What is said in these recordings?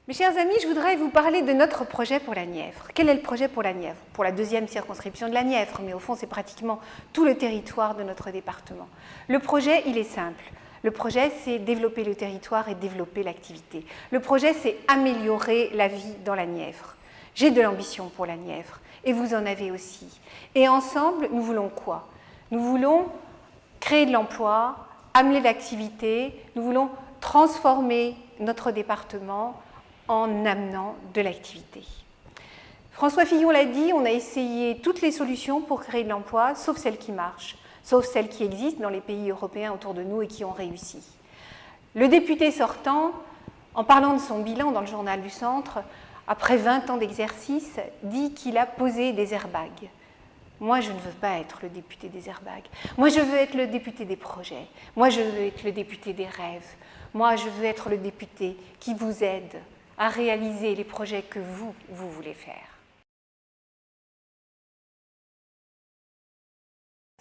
Mes chers amis, je voudrais vous parler de notre projet pour la Nièvre. Quel est le projet pour la Nièvre? Pour la deuxième circonscription de la Nièvre, mais au fond, c'est pratiquement tout le territoire de notre département. Le projet, il est simple. Le projet, c'est développer le territoire et développer l'activité. Le projet, c'est améliorer la vie dans la Nièvre. J'ai de l'ambition pour la Nièvre, et vous en avez aussi. Et ensemble, nous voulons quoi? Nous voulons créer de l'emploi, amener l'activité, nous voulons transformer notre département en amenant de l'activité. François Fillon l'a dit, on a essayé toutes les solutions pour créer de l'emploi, sauf celles qui marchent, sauf celles qui existent dans les pays européens autour de nous et qui ont réussi. Le député sortant, en parlant de son bilan dans le journal du Centre, après 20 ans d'exercice, dit qu'il a posé des airbags. Moi, je ne veux pas être le député des airbags. Moi, je veux être le député des projets. Moi, je veux être le député des rêves. Moi, je veux être le député qui vous aide à réaliser les projets que vous voulez faire.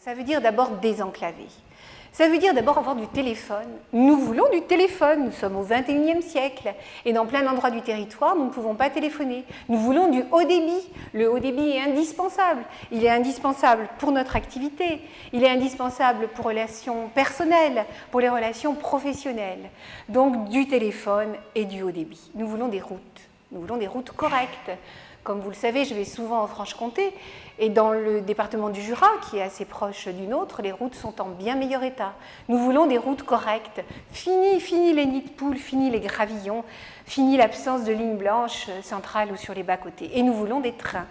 Ça veut dire d'abord désenclaver. Ça veut dire d'abord avoir du téléphone. Nous voulons du téléphone, nous sommes au XXIe siècle et dans plein d'endroits du territoire, nous ne pouvons pas téléphoner. Nous voulons du haut débit. Le haut débit est indispensable. Il est indispensable pour notre activité, il est indispensable pour les relations personnelles, pour les relations professionnelles. Donc du téléphone et du haut débit. Nous voulons des routes correctes. Comme vous le savez, je vais souvent en Franche-Comté et dans le département du Jura, qui est assez proche du nôtre, les routes sont en bien meilleur état. Nous voulons des routes correctes. Fini les nids de poules, fini les gravillons, fini l'absence de lignes blanches centrales ou sur les bas-côtés. Et nous voulons des trains.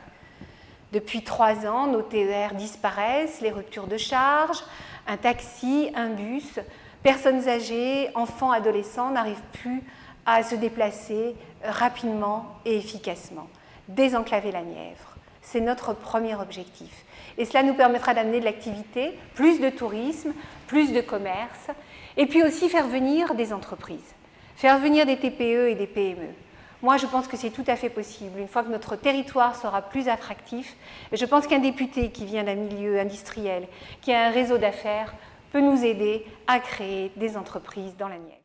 Depuis 3 ans, nos TER disparaissent, les ruptures de charge, un taxi, un bus, personnes âgées, enfants, adolescents n'arrivent plus à se déplacer rapidement et efficacement. Désenclaver la Nièvre, c'est notre premier objectif. Et cela nous permettra d'amener de l'activité, plus de tourisme, plus de commerce, et puis aussi faire venir des entreprises, faire venir des TPE et des PME. Moi, je pense que c'est tout à fait possible. Une fois que notre territoire sera plus attractif, je pense qu'un député qui vient d'un milieu industriel, qui a un réseau d'affaires, peut nous aider à créer des entreprises dans la Nièvre.